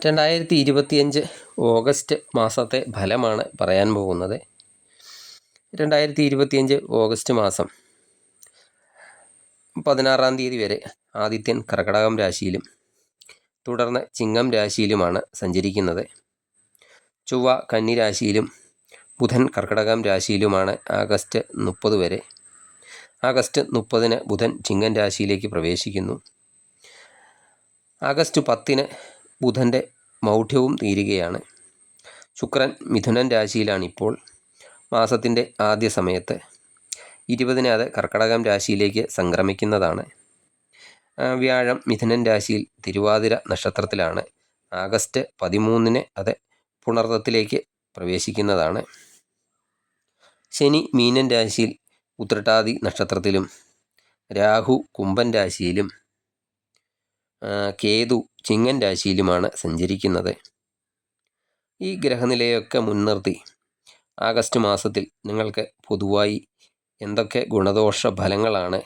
2025 August മാസത്തെ ഫലമാണ് പറയാൻ പോകുന്നത്. 2025 ഓഗസ്റ്റ് മാസം 16-ാം തീയതി വരെ ആദിത്യൻ കർക്കടകം രാശിയിലും തുടർന്ന് ചിങ്ങം രാശിയിലുമാണ് സഞ്ചരിക്കുന്നത്. ചൊവ്വ കന്നി രാശിയിലും ബുധൻ കർക്കടകം രാശിയിലുമാണ് ആഗസ്റ്റ് 30 വരെ. ആഗസ്റ്റ് 30-ന് ബുധൻ ചിങ്ങം രാശിയിലേക്ക് പ്രവേശിക്കുന്നു. ആഗസ്റ്റ് 10-ന് ബുധൻ്റെ മൗഢ്യവും തീരുകയാണ്. ശുക്രൻ മിഥുനൻ രാശിയിലാണിപ്പോൾ. മാസത്തിൻ്റെ ആദ്യ സമയത്ത് 20-ന് അത് കർക്കടകം രാശിയിലേക്ക് സംക്രമിക്കുന്നതാണ്. വ്യാഴം മിഥുനൻ രാശിയിൽ തിരുവാതിര നക്ഷത്രത്തിലാണ്. ആഗസ്റ്റ് 13-ന് അത് പുണർദത്തിലേക്ക് പ്രവേശിക്കുന്നതാണ്. ശനി മീനൻ രാശിയിൽ ഉത്രട്ടാതി നക്ഷത്രത്തിലും രാഹു കുംഭൻ രാശിയിലും കേതു ചിങ്ങൻ രാശിയിലുമാണ് സഞ്ചരിക്കുന്നത്. ഈ ഗ്രഹനിലയൊക്കെ മുൻനിർത്തി ആഗസ്റ്റ് മാസത്തിൽ നിങ്ങൾക്ക് പൊതുവായി എന്തൊക്കെ ഗുണദോഷ ഫലങ്ങളാണ്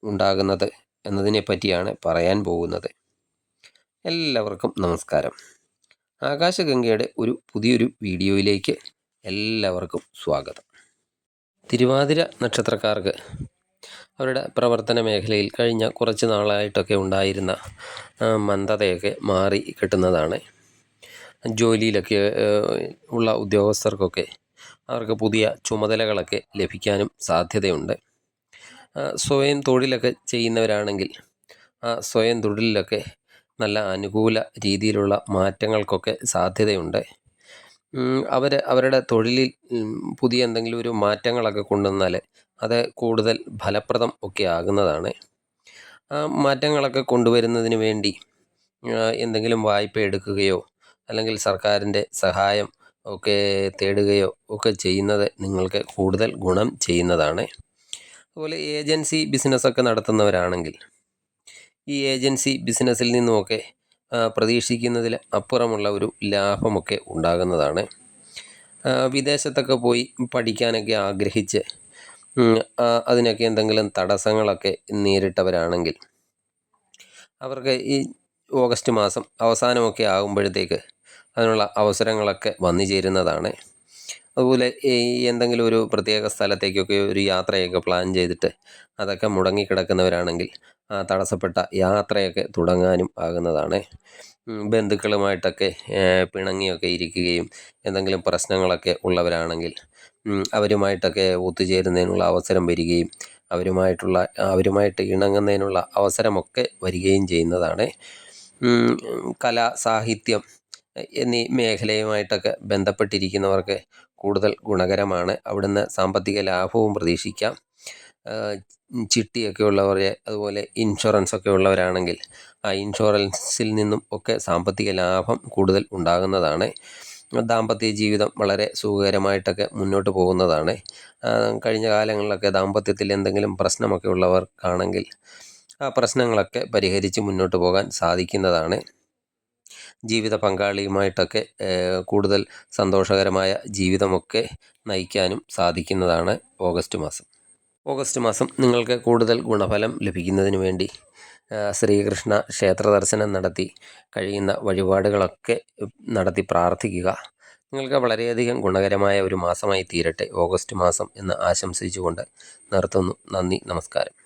ഉണ്ടാകുന്നത് എന്നതിനെ പറ്റിയാണ് പറയാൻ പോകുന്നത്. എല്ലാവർക്കും നമസ്കാരം. ആകാശഗംഗയുടെ ഒരു പുതിയൊരു വീഡിയോയിലേക്ക് എല്ലാവർക്കും സ്വാഗതം. തിരുവാതിര നക്ഷത്രക്കാർക്ക് അവരുടെ പ്രവർത്തന മേഖലയിൽ കഴിഞ്ഞ കുറച്ച് നാളായിട്ടൊക്കെ ഉണ്ടായിരുന്ന മന്ദതയൊക്കെ മാറി കിട്ടുന്നതാണ്. ജോലിയിലൊക്കെ ഉള്ള ഉദ്യോഗസ്ഥർക്കൊക്കെ അവർക്ക് പുതിയ ചുമതലകളൊക്കെ ലഭിക്കാനും സാധ്യതയുണ്ട്. സ്വയം തൊഴിലൊക്കെ ചെയ്യുന്നവരാണെങ്കിൽ ആ സ്വയം തൊഴിലിലൊക്കെ നല്ല അനുകൂല രീതിയിലുള്ള മാറ്റങ്ങൾക്കൊക്കെ സാധ്യതയുണ്ട്. അവരുടെ തൊഴിലിൽ പുതിയ എന്തെങ്കിലും ഒരു മാറ്റങ്ങളൊക്കെ കൊണ്ടുവന്നാൽ അത് കൂടുതൽ ഫലപ്രദം ഒക്കെ ആകുന്നതാണ്. ആ മാറ്റങ്ങളൊക്കെ കൊണ്ടുവരുന്നതിന് വേണ്ടി എന്തെങ്കിലും വായ്പ എടുക്കുകയോ അല്ലെങ്കിൽ സർക്കാരിൻ്റെ സഹായം ഒക്കെ തേടുകയോ ഒക്കെ ചെയ്യുന്നത് നിങ്ങൾക്ക് കൂടുതൽ ഗുണം ചെയ്യുന്നതാണ്. അതുപോലെ ഏജൻസി ബിസിനസ്സൊക്കെ നടത്തുന്നവരാണെങ്കിൽ ഈ ഏജൻസി ബിസിനസ്സിൽ നിന്നുമൊക്കെ പ്രതീക്ഷിക്കുന്നതിൽ അപ്പുറമുള്ള ഒരു ലാഭമൊക്കെ ഉണ്ടാകുന്നതാണ്. വിദേശത്തൊക്കെ പോയി പഠിക്കാനൊക്കെ ആഗ്രഹിച്ച് അതിനൊക്കെ എന്തെങ്കിലും തടസ്സങ്ങളൊക്കെ നേരിട്ടവരാണെങ്കിൽ അവർക്ക് ഈ ഓഗസ്റ്റ് മാസം അവസാനമൊക്കെ ആകുമ്പോഴത്തേക്ക് അതിനുള്ള അവസരങ്ങളൊക്കെ വന്നു ചേരുന്നതാണ്. അതുപോലെ ഈ എന്തെങ്കിലും ഒരു പ്രത്യേക സ്ഥലത്തേക്കൊക്കെ ഒരു യാത്രയൊക്കെ പ്ലാൻ ചെയ്തിട്ട് അതൊക്കെ മുടങ്ങിക്കിടക്കുന്നവരാണെങ്കിൽ തടസ്സപ്പെട്ട യാത്രയൊക്കെ തുടങ്ങാനും ആകുന്നതാണ്. ബന്ധുക്കളുമായിട്ടൊക്കെ പിണങ്ങിയൊക്കെ ഇരിക്കുകയും എന്തെങ്കിലും പ്രശ്നങ്ങളൊക്കെ ഉള്ളവരാണെങ്കിൽ അവരുമായിട്ടൊക്കെ ഒത്തുചേരുന്നതിനുള്ള അവസരം വരികയും അവരുമായിട്ട് ഇണങ്ങുന്നതിനുള്ള അവസരമൊക്കെ വരികയും ചെയ്യുന്നതാണ്. കല, സാഹിത്യം എന്നീ മേഖലയുമായിട്ടൊക്കെ ബന്ധപ്പെട്ടിരിക്കുന്നവർക്ക് കൂടുതൽ ഗുണകരമാണ്. അവിടുന്ന് സാമ്പത്തിക ലാഭവും പ്രതീക്ഷിക്കാം. ചിട്ടിയൊക്കെ ഉള്ളവരെ അതുപോലെ ഇൻഷുറൻസൊക്കെ ഉള്ളവരാണെങ്കിൽ ആ ഇൻഷുറൻസിൽ നിന്നും ഒക്കെ സാമ്പത്തിക ലാഭം കൂടുതൽ ഉണ്ടാകുന്നതാണ്. ദാമ്പത്യ ജീവിതം വളരെ സുഖകരമായിട്ടൊക്കെ മുന്നോട്ട് പോകുന്നതാണ്. കഴിഞ്ഞ കാലങ്ങളിലൊക്കെ ദാമ്പത്യത്തിൽ എന്തെങ്കിലും പ്രശ്നമൊക്കെ ഉള്ളവർക്കാണെങ്കിൽ ആ പ്രശ്നങ്ങളൊക്കെ പരിഹരിച്ച് മുന്നോട്ട് പോകാൻ സാധിക്കുന്നതാണ്. ജീവിത പങ്കാളിയുമായിട്ടൊക്കെ കൂടുതൽ സന്തോഷകരമായ ജീവിതമൊക്കെ നയിക്കാനും സാധിക്കുന്നതാണ് ഓഗസ്റ്റ് മാസം. ഓഗസ്റ്റ് മാസം നിങ്ങൾക്ക് കൂടുതൽ ഗുണഫലം ലഭിക്കുന്നതിന് വേണ്ടി ശ്രീകൃഷ്ണ ക്ഷേത്ര ദർശനം നടത്തി കഴിയുന്ന വഴിപാടുകളൊക്കെ നടത്തി പ്രാർത്ഥിക്കുക. നിങ്ങൾക്ക് വളരെയധികം ഗുണകരമായ ഒരു മാസമായി തീരട്ടെ ഓഗസ്റ്റ് മാസം എന്ന് ആശംസിച്ചുകൊണ്ട് നിർത്തുന്നു. നന്ദി, നമസ്കാരം.